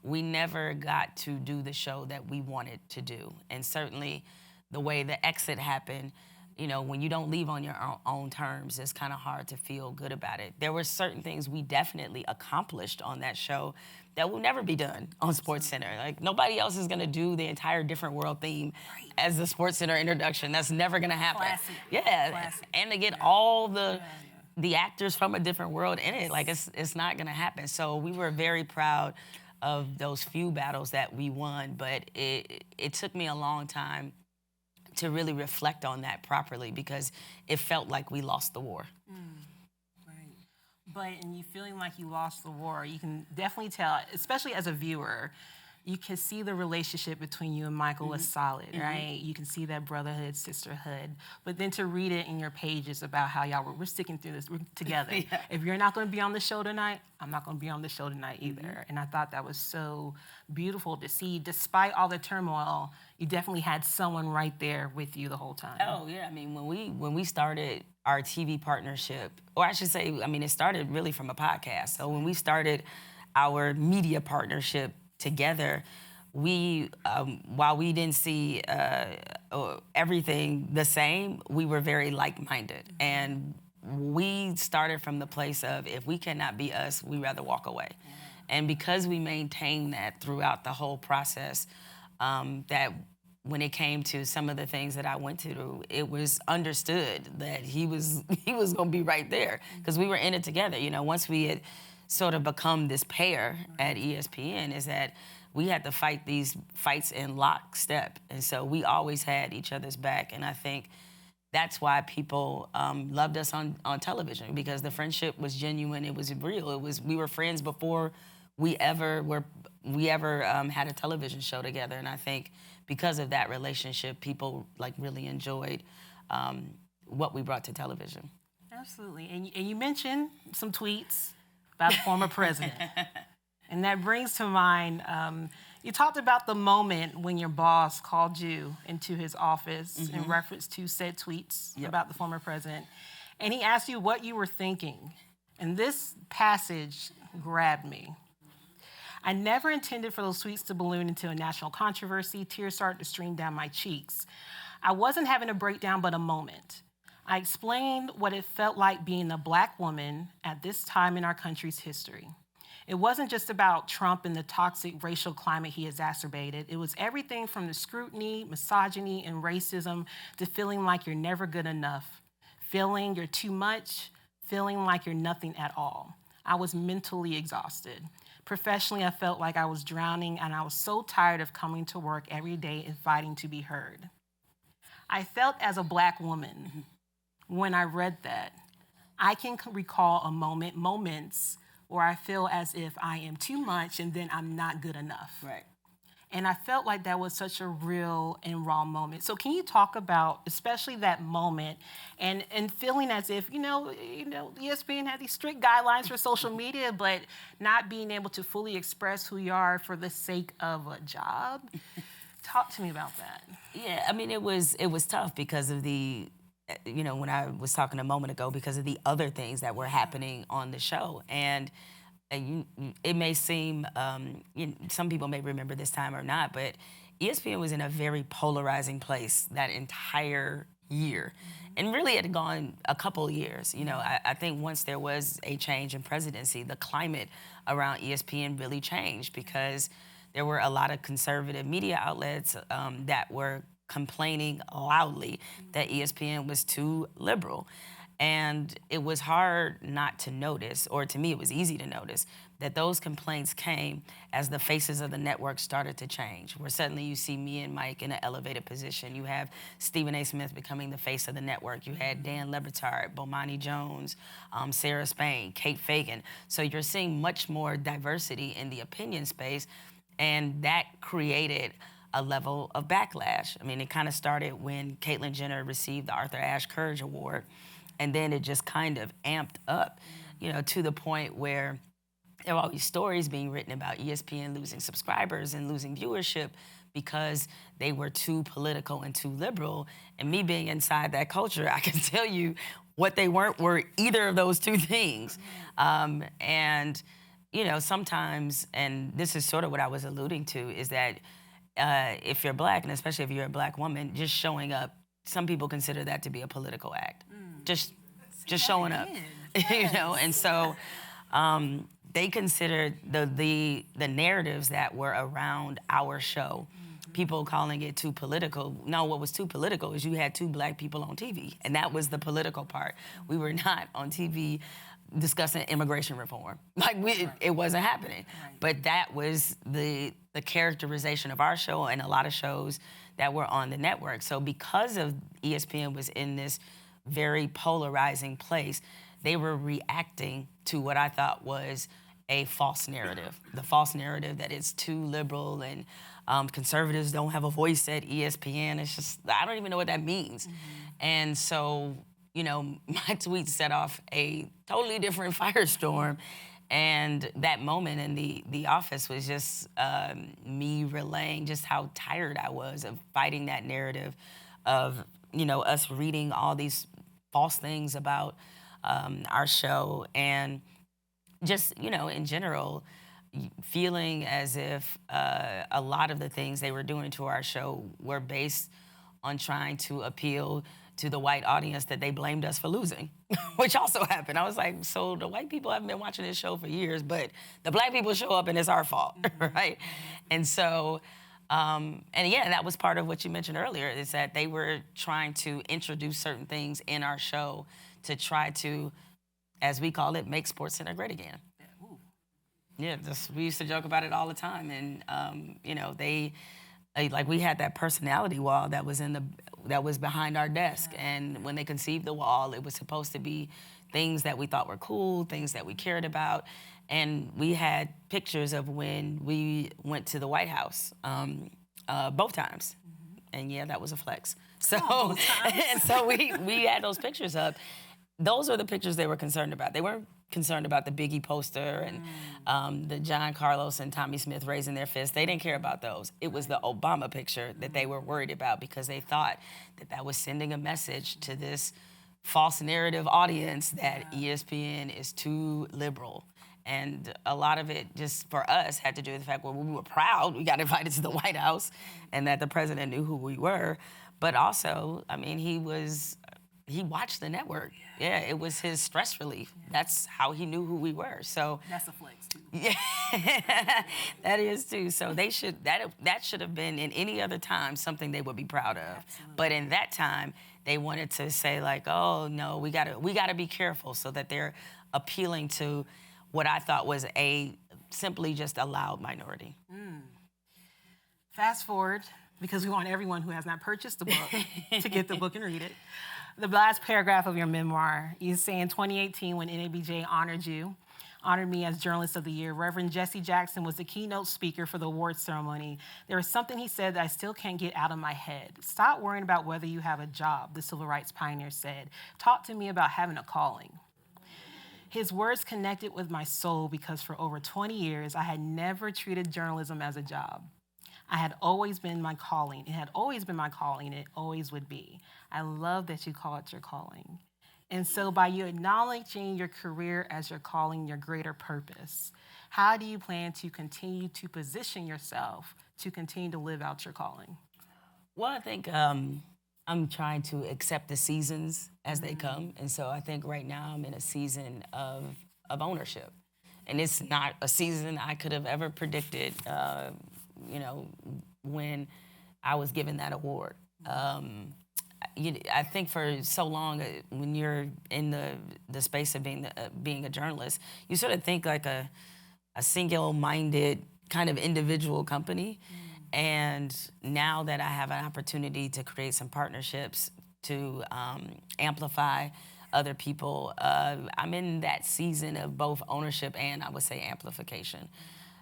we never got to do the show that we wanted to do. And certainly the way the exit happened, when you don't leave on your own terms, it's kind of hard to feel good about it. There were certain things we definitely accomplished on that show that will never be done on SportsCenter. Like, nobody else is gonna do the entire Different World theme as the SportsCenter introduction. That's never gonna happen. Classic. Yeah, Classic. and to get all the actors from a different world in it, like it's not gonna happen. So we were very proud of those few battles that we won, but it took me a long time to really reflect on that properly because it felt like we lost the war. But in you feeling like you lost the war, you can definitely tell, especially as a viewer, you can see the relationship between you and Michael was solid, right? You can see that brotherhood, sisterhood. But then to read it in your pages about how y'all we're sticking through this, we're together. If you're not going to be on the show tonight, I'm not going to be on the show tonight either. And I thought that was so beautiful to see. Despite all the turmoil, you definitely had someone right there with you the whole time. Oh yeah, I mean when we started our TV partnership, or I should say, it started really from a podcast. So when we started our media partnership together, we, while we didn't see everything the same, we were very like-minded. And we started from the place of, if we cannot be us, we'd rather walk away. And because we maintained that throughout the whole process, that when it came to some of the things that I went through, it was understood that he was gonna be right there because we were in it together. Once we had sort of become this pair at ESPN, is that we had to fight these fights in lockstep. And so we always had each other's back. And I think that's why people loved us on television, because the friendship was genuine, it was real. We were friends before we ever had a television show together. And I think because of that relationship, people really enjoyed what we brought to television. Absolutely. And you mentioned some tweets about the former president. And that brings to mind, you talked about the moment when your boss called you into his office in reference to said tweets about the former president. And he asked you what you were thinking. And this passage grabbed me. I never intended for those tweets to balloon into a national controversy. Tears started to stream down my cheeks. I wasn't having a breakdown, but a moment. I explained what it felt like being a Black woman at this time in our country's history. It wasn't just about Trump and the toxic racial climate he exacerbated. It was everything from the scrutiny, misogyny, and racism to feeling like you're never good enough, feeling you're too much, feeling like you're nothing at all. I was mentally exhausted. Professionally, I felt like I was drowning, and I was so tired of coming to work every day and fighting to be heard. I felt as a Black woman, when I read that, I can recall moments where I feel as if I am too much and then I'm not good enough. Right. And I felt like that was such a real and raw moment. So can you talk about, especially that moment, and feeling as if, ESPN had these strict guidelines for social media, but not being able to fully express who you are for the sake of a job? Talk to me about that. Yeah, it was tough because of the, when I was talking a moment ago, because of the other things that were happening on the show. And it may seem, some people may remember this time or not, but ESPN was in a very polarizing place that entire year. And really it had gone a couple of years. I think once there was a change in presidency, the climate around ESPN really changed because there were a lot of conservative media outlets that were complaining loudly that ESPN was too liberal. And it was hard not to notice, or to me it was easy to notice, that those complaints came as the faces of the network started to change, where suddenly you see me and Mike in an elevated position. You have Stephen A. Smith becoming the face of the network. You had Dan Le Batard, Bomani Jones, Sarah Spain, Kate Fagan. So you're seeing much more diversity in the opinion space, and that created a level of backlash. I mean, it kind of started when Caitlyn Jenner received the Arthur Ashe Courage Award, and then it just kind of amped up, you know, to the point where there were all these stories being written about ESPN losing subscribers and losing viewership because they were too political and too liberal. And me being inside that culture, I can tell you what they weren't were either of those two things. And, you know, sometimes, and this is sort of what I was alluding to, is that if you're Black, and especially if you're a Black woman, just showing up, some people consider that to be a political act. Just showing up, you know? And so they considered the narratives that were around our show, people calling it too political. No, what was too political is you had two Black people on TV, and that was the political part. We were not on TV discussing immigration reform. Like, it wasn't happening. But that was the characterization of our show and a lot of shows that were on the network. So because of ESPN was in this very polarizing place, they were reacting to what I thought was a false narrative. The false narrative that it's too liberal and conservatives don't have a voice at ESPN. It's just, I don't even know what that means. And so, you know, my tweet set off a totally different firestorm. And that moment in the office was just me relaying just how tired I was of fighting that narrative of, you know, us reading all these false things about our show, and just, you know, in general, feeling as if a lot of the things they were doing to our show were based on trying to appeal to the white audience that they blamed us for losing, which also happened. I was like, so the white people haven't been watching this show for years, but the Black people show up and it's our fault, right? And so, and yeah, that was part of what you mentioned earlier, is that they were trying to introduce certain things in our show to try to, as we call it, make SportsCenter great again. Yeah, we used to joke about it all the time. And, you know, like we had that personality wall that was behind our desk. And when they conceived the wall, it was supposed to be things that we thought were cool, things that we cared about. And we had pictures of when we went to the White House, both times. And yeah, that was a flex. So, and so we had those pictures up. Those are the pictures they were concerned about. They weren't concerned about the Biggie poster and the John Carlos and Tommy Smith raising their fists. They didn't care about those. It was the Obama picture that they were worried about, because they thought that that was sending a message to this false narrative audience that ESPN is too liberal. And a lot of it, just for us, had to do with the fact, well, we were proud we got invited to the White House and that the president knew who we were. But also, I mean, he watched the network. Yeah, it was his stress relief. That's how he knew who we were. So that's a flex too. Yeah, that is too. So that should have been in any other time something they would be proud of. Absolutely. But in that time, they wanted to say like, oh no, we gotta be careful, so that they're appealing to what I thought was simply just a loud minority. Fast forward, because we want everyone who has not purchased the book to get the book and read it. The last paragraph of your memoir, you say in 2018 when NABJ honored me as Journalist of the Year, Reverend Jesse Jackson was the keynote speaker for the awards ceremony. There was something he said that I still can't get out of my head. Stop worrying about whether you have a job, the civil rights pioneer said. Talk to me about having a calling. His words connected with my soul because for over 20 years, I had never treated journalism as a job. I had always been my calling. It had always been my calling, and it always would be. I love that you call it your calling. And so by you acknowledging your career as your calling, your greater purpose, how do you plan to continue to position yourself to continue to live out your calling? Well, I think I'm trying to accept the seasons as they come. And so I think right now I'm in a season of ownership. And it's not a season I could have ever predicted, you know, when I was given that award. I think for so long, when you're in the space of being a journalist, you sort of think like a single-minded kind of individual company. And now that I have an opportunity to create some partnerships to amplify other people, I'm in that season of both ownership and, I would say, amplification.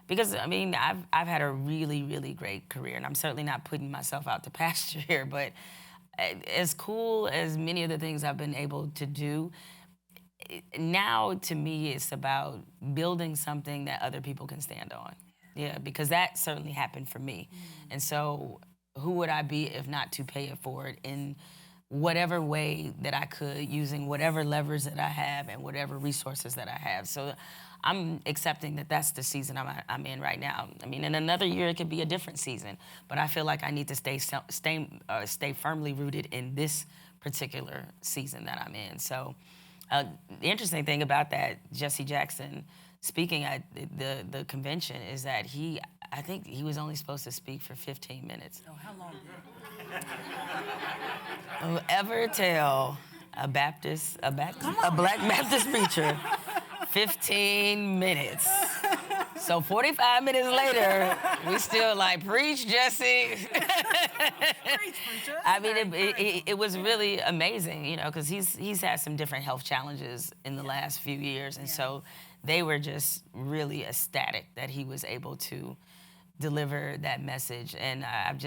Because, I mean, I've had a really, really great career, and I'm certainly not putting myself out to pasture here, but as cool as many of the things I've been able to do, now to me it's about building something that other people can stand on. Yeah, because that certainly happened for me. And so who would I be if not to pay it forward in whatever way that I could, using whatever levers that I have and whatever resources that I have. So I'm accepting that that's the season I'm in right now. I mean, in another year, it could be a different season, but I feel like I need to stay firmly rooted in this particular season that I'm in. So the interesting thing about that, Jesse Jackson speaking at the convention, is that I think he was only supposed to speak for 15 minutes. Oh, how long? Whoever tell a Black Baptist preacher 15 minutes. So 45 minutes later, we still like, preach, Jesse. Preach, preacher. I mean, it was really amazing, you know, because he's had some different health challenges in the last few years, and so they were just really ecstatic that he was able to deliver that message, and I've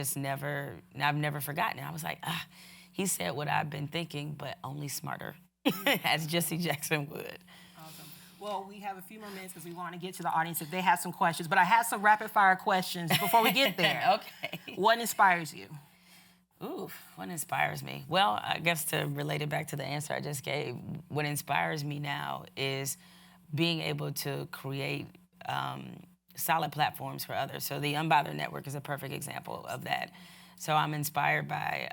never forgotten it. I was like, he said what I've been thinking, but only smarter, as Jesse Jackson would. Awesome. Well, we have a few more minutes because we want to get to the audience if they have some questions, but I have some rapid-fire questions before we get there. Okay. What inspires you? Ooh, what inspires me? Well, I guess to relate it back to the answer I just gave, what inspires me now is being able to create solid platforms for others. So the Unbothered Network is a perfect example of that. So I'm inspired by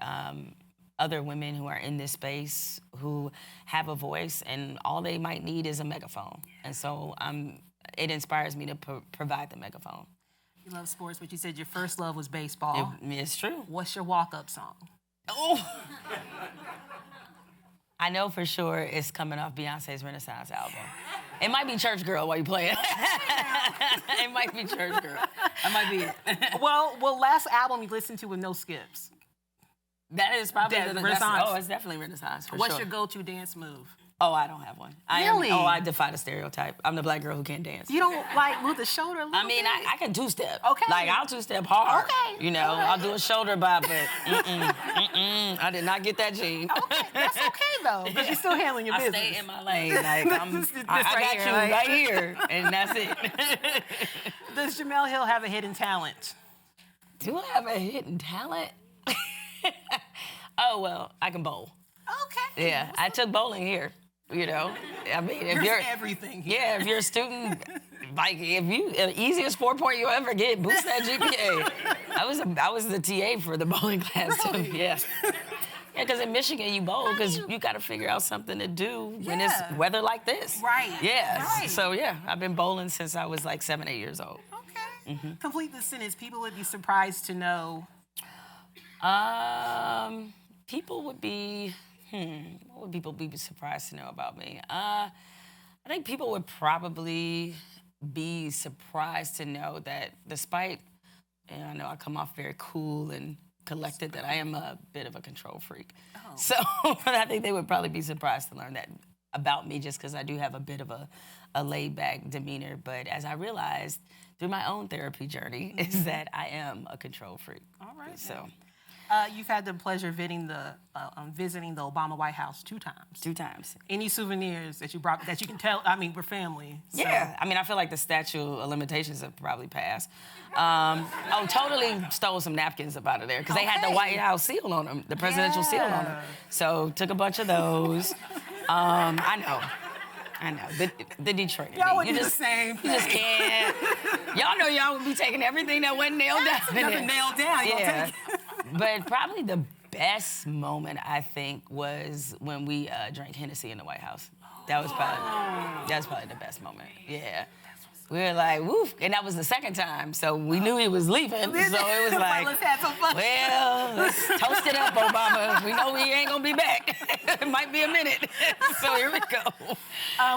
other women who are in this space who have a voice, and all they might need is a megaphone. And so it inspires me to provide the megaphone. You love sports, but you said your first love was baseball. It's true. What's your walk-up song? Oh! I know for sure it's coming off Beyonce's Renaissance album. It might be Church Girl while you play it. It might be Church Girl. That might be it. well, last album you listened to with no skips. That is probably the Renaissance. Oh, it's definitely Renaissance, for What's sure. your go-to dance move? Oh, I don't have one. Really? I defy the stereotype. I'm the Black girl who can't dance. You don't like move the shoulder a little I mean, bit? I can two-step. Okay. Like, I'll two-step hard. Okay. You know, Okay. I'll do a shoulder bob, but I did not get that gene. Okay, that's okay, though, because you're still handling your business. I stay in my lane. Like, I got here, you right? right here, and that's it. Does Jemele Hill have a hidden talent? Do I have a hidden talent? Oh, well, I can bowl. Okay. Yeah, I took bowling here, you know. I mean, if you're everything here. Yeah, if you're a student, like, if you, easiest 4-point you'll ever get, boost that GPA. I was the TA for the bowling class, Really? too, yeah. Yeah, because in Michigan, you bowl because you got to figure out something to do when it's weather like this. Right. Yeah, Right. so yeah, I've been bowling since I was like 7, 8 years old. Okay. Complete the sentence. People would be surprised to know. People would be, what would people be surprised to know about me? I think people would probably be surprised to know that despite, and I know I come off very cool and collected, that I am a bit of a control freak. Oh. So I think they would probably be surprised to learn that about me, just because I do have a bit of a laid-back demeanor. But as I realized through my own therapy journey, is that I am a control freak. All right. So. You've had the pleasure of visiting the Obama White House 2 times. 2 times. Any souvenirs that you brought that you can tell? I mean, we're family. So. Yeah, I mean, I feel like the statute of limitations have probably passed. Totally stole some napkins up out of there because they had the White House seal on them, the presidential seal on them. So took a bunch of those. I know. The Detroit. Y'all would do the same thing. You just can't. Y'all know y'all would be taking everything that wasn't nailed down. Nothing nailed down. Yeah. But probably the best moment, I think, was when we drank Hennessy in the White House. That was probably the best moment. Yeah. We were like, woof. And that was the second time. So we knew he was leaving. So it was like, let's have some fun. well, let's toast it up, Obama. We know he ain't gonna be back. It might be a minute. So here we go.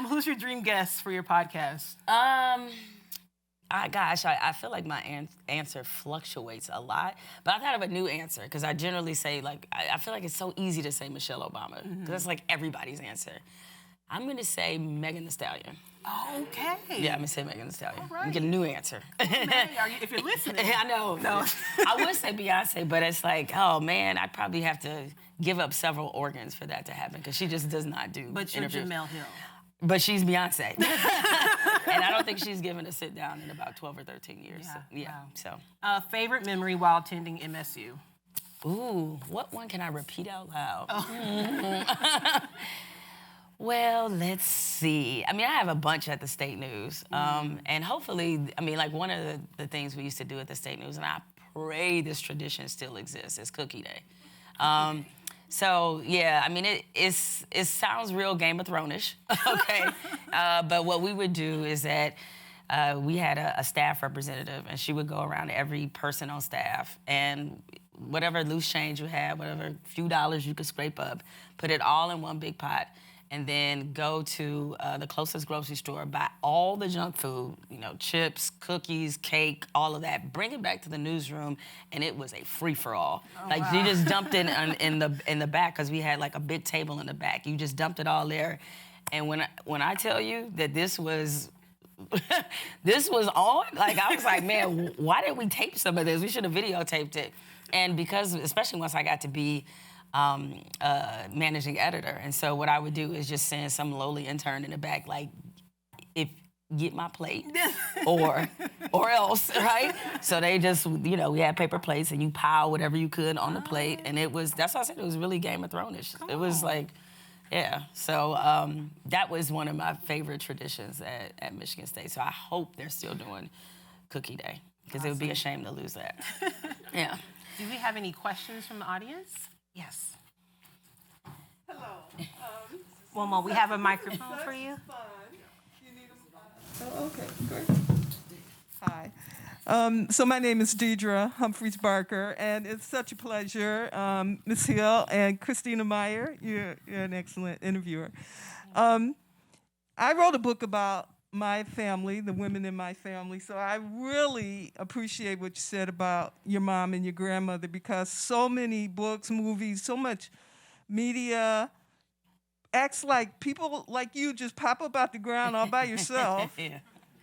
Who's your dream guest for your podcast? I feel like my answer fluctuates a lot, but I've had a new answer because I generally say, like, I feel like it's so easy to say Michelle Obama because that's like everybody's answer. I'm gonna say Megan Thee Stallion. Okay. Yeah, I'm gonna say Megan Thee Stallion. All right. I'm getting a new answer. If you're listening. I know. No. I would say Beyonce, but it's like, oh man, I'd probably have to give up several organs for that to happen because she just does not do But you're interviews. Jemele Hill. But she's Beyonce. And I don't think she's given a sit down in about 12 or 13 years. Yeah, So, wow. Favorite memory while attending MSU? Ooh, what one can I repeat out loud? Oh. Well, let's see. I mean, I have a bunch at the State News. And hopefully, I mean, like one of the things we used to do at the State News, and I pray this tradition still exists, is Cookie Day. So, yeah, I mean, it sounds real Game of Thrones-ish, okay? But what we would do is that we had a staff representative, and she would go around to every person on staff, and whatever loose change you had, whatever few dollars you could scrape up, put it all in one big pot, and then go to the closest grocery store, buy all the junk food, you know, chips, cookies, cake, all of that, bring it back to the newsroom, and it was a free-for-all. Oh, like, wow. You just dumped it in the back, because we had, like, a big table in the back. You just dumped it all there. And when I tell you that this was on, like, I was like, man, why didn't we tape some of this? We should have videotaped it. And because, especially once I got to be managing editor. And so what I would do is just send some lowly intern in the back, like, if get my plate or else, right? So they just, you know, we had paper plates and you pile whatever you could on the plate. And that's why I said it was really Game of Thrones-ish. It was like, yeah. So that was one of my favorite traditions at Michigan State. So I hope they're still doing Cookie Day because It would be a shame to lose that. Yeah. Do we have any questions from the audience? Yes. Hello. One more. We have a microphone for you. Fun. You need okay, great. Hi. So my name is Deidre Humphreys Barker, and it's such a pleasure. Ms. Hill and Christina Meyer, you're an excellent interviewer. I wrote a book about my family, the women in my family, so I really appreciate what you said about your mom and your grandmother, because so many books, movies, so much media acts like people like you just pop up out the ground all by yourself Yeah.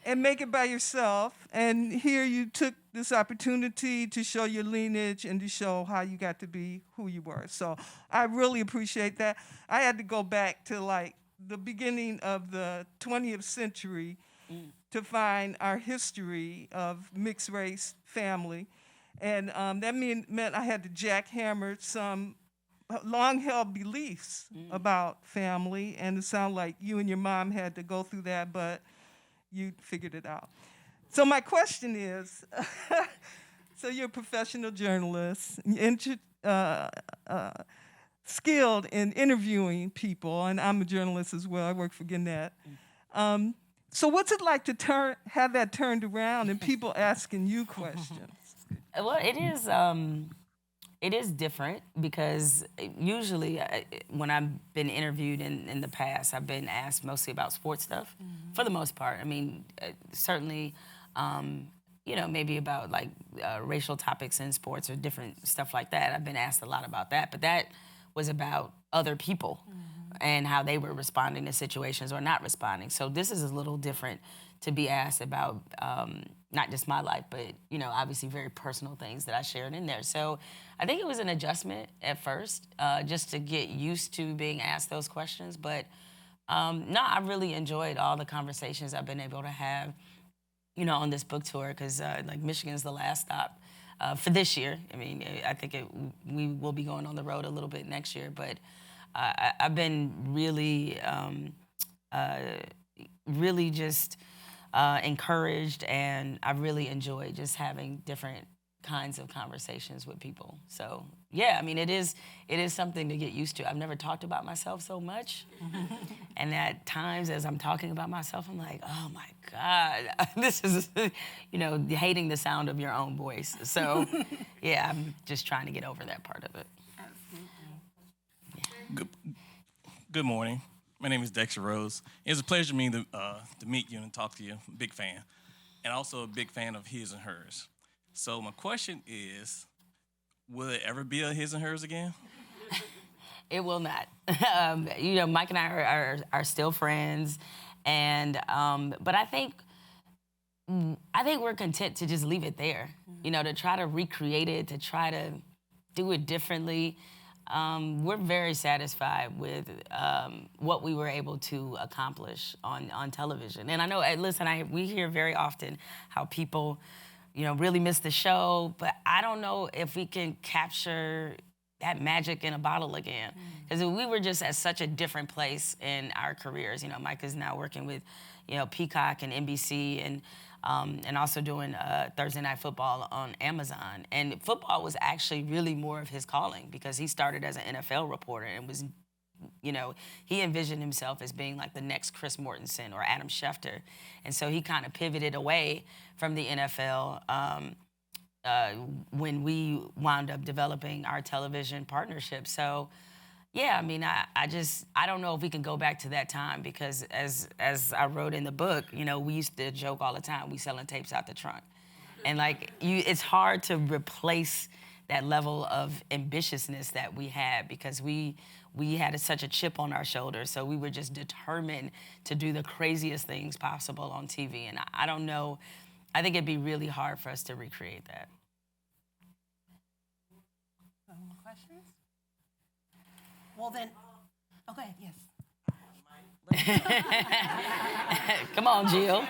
and make it by yourself. And here you took this opportunity to show your lineage and to show how you got to be who you were. So I really appreciate that. I had to go back to like the beginning of the 20th century to find our history of mixed race family. And that meant I had to jackhammer some long-held beliefs about family, and it sounded like you and your mom had to go through that, but you figured it out. So my question is, so you're a professional journalist, skilled in interviewing people, and I'm a journalist as well. I work for Gannett. So what's it like to have that turned around and people asking you questions? Well, it is different because usually when I've been interviewed in the past, I've been asked mostly about sports stuff, for the most part. I mean, certainly, you know, maybe about like racial topics in sports or different stuff like that. I've been asked a lot about that, but that was about other people and how they were responding to situations or not responding. So this is a little different to be asked about not just my life, but, you know, obviously very personal things that I shared in there. So I think it was an adjustment at first, just to get used to being asked those questions. But no, I really enjoyed all the conversations I've been able to have, you know, on this book tour, because like Michigan's the last stop for this year. I mean, I think we will be going on the road a little bit next year, but I've been really, really just encouraged, and I really enjoyed just having different kinds of conversations with people. So yeah, I mean, it is something to get used to. I've never talked about myself so much. And at times, as I'm talking about myself, I'm like, oh my God, this is, hating the sound of your own voice. So, yeah, I'm just trying to get over that part of it. Good morning. My name is Dexter Rose. It's a pleasure to me to meet you and talk to you. I'm a big fan. And also a big fan of His and Hers. So my question is, will it ever be a His and Hers again? It will not. Mike and I are still friends, and but I think we're content to just leave it there. To try to recreate it, to try to do it differently. We're very satisfied with what we were able to accomplish on television. And I know, listen, we hear very often how people, really miss the show, but I don't know if we can capture that magic in a bottle again. Because we were just at such a different place in our careers. Mike is now working with, Peacock and NBC and also doing Thursday Night Football on Amazon. And football was actually really more of his calling because he started as an NFL reporter and was, he envisioned himself as being like the next Chris Mortensen or Adam Schefter. And so he kind of pivoted away from the NFL when we wound up developing our television partnership. So, yeah, I mean, I don't know if we can go back to that time because as I wrote in the book, we used to joke all the time, we selling tapes out the trunk. And it's hard to replace that level of ambitiousness that we had because we had such a chip on our shoulder. So we were just determined to do the craziest things possible on TV. And I don't know, I think it'd be really hard for us to recreate that. Any more questions? Well then, okay, yes. Come on, Jill.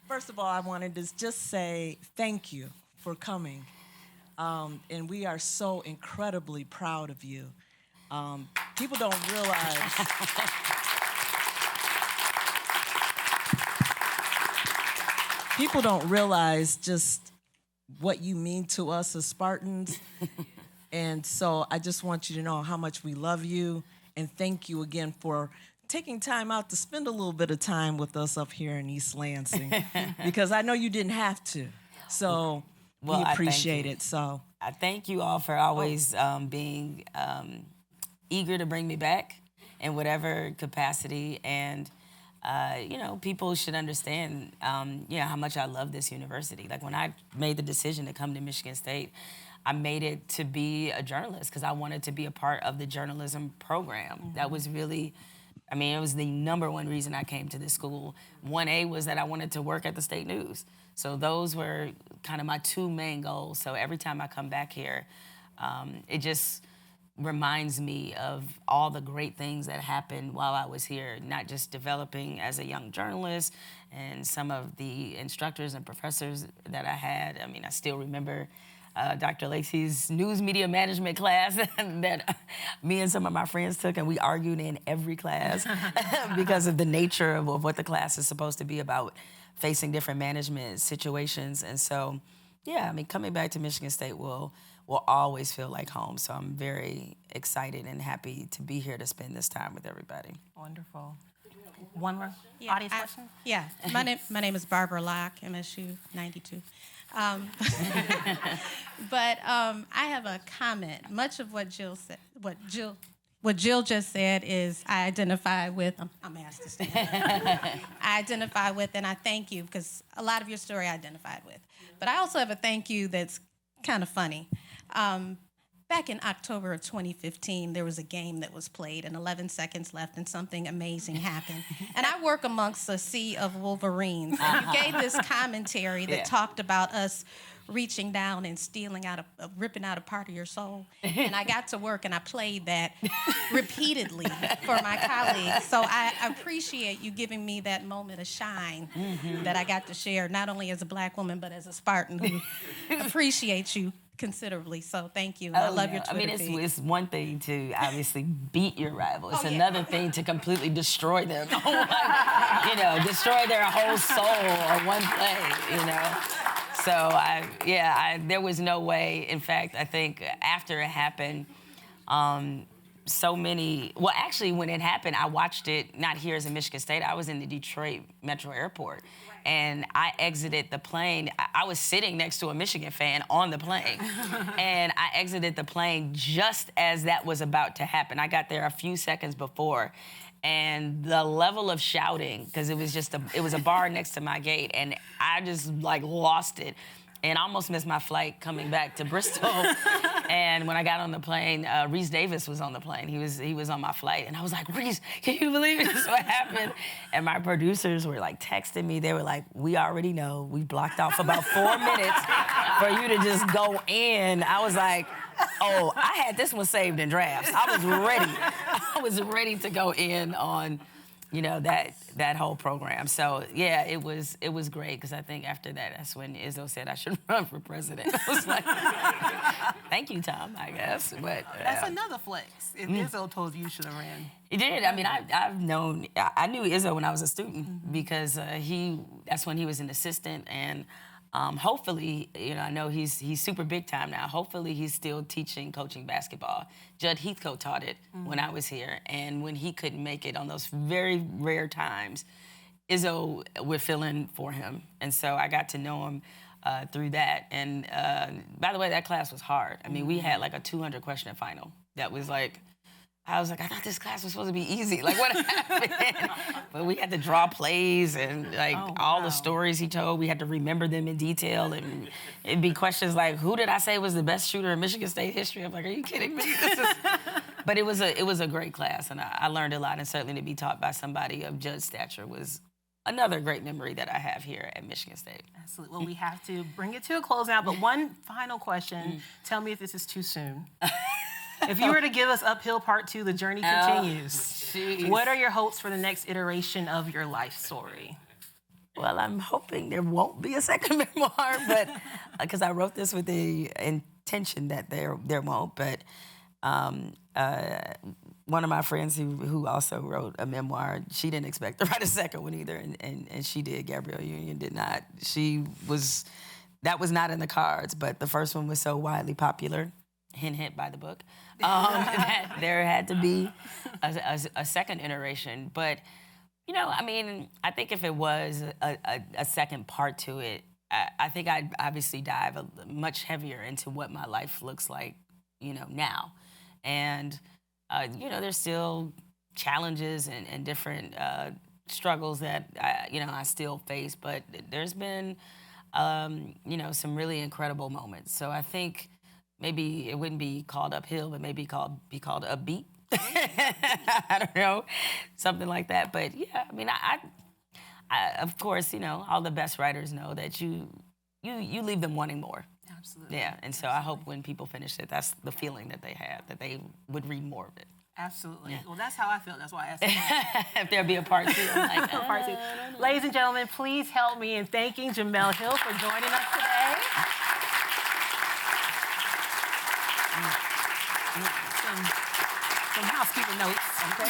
First of all, I wanted to just say thank you for coming. And we are so incredibly proud of you. People don't realize... People don't realize just what you mean to us as Spartans. And so I just want you to know how much we love you and thank you again for taking time out to spend a little bit of time with us up here in East Lansing because I know you didn't have to. So we appreciate it. So I thank you all for always being eager to bring me back in whatever capacity. And people should understand, how much I love this university. Like when I made the decision to come to Michigan State, I made it to be a journalist because I wanted to be a part of the journalism program. Mm-hmm. That was really, it was the number one reason I came to this school. 1A was that I wanted to work at the State News. So those were kind of my two main goals. So every time I come back here, it just reminds me of all the great things that happened while I was here, not just developing as a young journalist and some of the instructors and professors that I had. I still remember Dr. Lacey's news media management class that me and some of my friends took, and we argued in every class because of the nature of what the class is supposed to be about, facing different management situations. And so, coming back to Michigan State will always feel like home. So I'm very excited and happy to be here to spend this time with everybody. Wonderful. One more audience question? Yeah, my name is Barbara Locke, MSU 92. But I have a comment. Much of what Jill said, what Jill just said is I identify with. I'm asked to stand. I identify with, and I thank you because a lot of your story I identified with. But I also have a thank you that's kind of funny. Back in October of 2015, there was a game that was played and 11 seconds left and something amazing happened. And I work amongst a sea of Wolverines. And you gave this commentary that talked about us reaching down and ripping out a part of your soul. And I got to work and I played that repeatedly for my colleagues. So I appreciate you giving me that moment of shine that I got to share, not only as a Black woman, but as a Spartan who appreciates you considerably. So thank you. I love your Twitter feed. It's one thing to obviously beat your rival. It's another thing to completely destroy them. Destroy their whole soul on one play, So there was no way. In fact, I think after it happened, actually, when it happened, I watched it not here as in Michigan State. I was in the Detroit Metro Airport. And I exited the plane. I was sitting next to a Michigan fan on the plane. And I exited the plane just as that was about to happen. I got there a few seconds before. And the level of shouting, because it was a bar next to my gate, and I just lost it. And almost missed my flight coming back to Bristol. And when I got on the plane, Reese Davis was on the plane. He was on my flight. And I was like, Reese, can you believe this is what happened? And my producers were texting me. They were like, we already know. We blocked off about 4 minutes for you to just go in. I was like, oh, I had this one saved in drafts. I was ready. I was ready to go in on that whole program. So yeah, it was great, because I think after that's when Izzo said I should run for president. I was like, thank you, Tom, I guess. But that's another flex. If Izzo told you should have ran. He did. I mean, I knew Izzo when I was a student, because that's when he was an assistant, and hopefully, I know he's super big time now. Hopefully he's still coaching basketball. Judd Heathcote taught it when I was here. And when he couldn't make it on those very rare times, Izzo would fill in for him. And so I got to know him through that. And by the way, that class was hard. I mean, we had a 200 question final. That was I was like, I thought this class was supposed to be easy. What happened? But we had to draw plays and all the stories he told. We had to remember them in detail, and it'd be questions like, "Who did I say was the best shooter in Michigan State history?" I'm like, "Are you kidding me?" But it was a great class, and I learned a lot. And certainly to be taught by somebody of Judd's stature was another great memory that I have here at Michigan State. Absolutely. Well, we have to bring it to a close now. But one final question: tell me if this is too soon. If you were to give us Uphill Part 2, the journey continues. What are your hopes for the next iteration of your life story? Well, I'm hoping there won't be a second memoir, but because I wrote this with the intention that there won't. But one of my friends who also wrote a memoir, she didn't expect to write a second one either, and she did. Gabrielle Union did not. That was not in the cards, but the first one was so widely popular, hint by the book, that there had to be a second iteration. But, I think if it was a second part to it, I think I'd obviously dive much heavier into what my life looks like, now. And, there's still challenges and different struggles that, I still face. But there's been, some really incredible moments. So I think maybe it wouldn't be called uphill, but maybe be called upbeat. I don't know, something like that. But yeah, I of course, all the best writers know that you leave them wanting more. Absolutely. Yeah, and so I hope when people finish it, that's the feeling that they have, that they would read more of it. Absolutely. Yeah. Well, that's how I feel. That's why I asked. If there'd be a part 2, I'm like, part 2. Ladies and gentlemen, please help me in thanking Jemele Hill for joining us today. Some housekeeping notes, okay?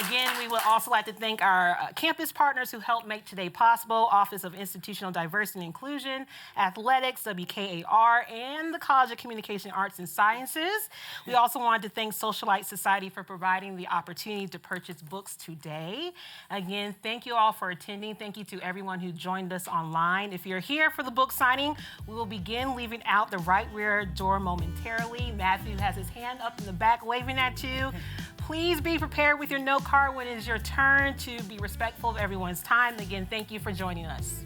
Again, we would also like to thank our campus partners who helped make today possible: Office of Institutional Diversity and Inclusion, Athletics, WKAR, and the College of Communication Arts and Sciences. We also wanted to thank Socialite Society for providing the opportunity to purchase books today. Again, thank you all for attending. Thank you to everyone who joined us online. If you're here for the book signing, we will begin leaving out the right rear door momentarily. Matthew has his hand up in the back waving at you. Please be prepared with your note card when it is your turn to be respectful of everyone's time. Again, thank you for joining us.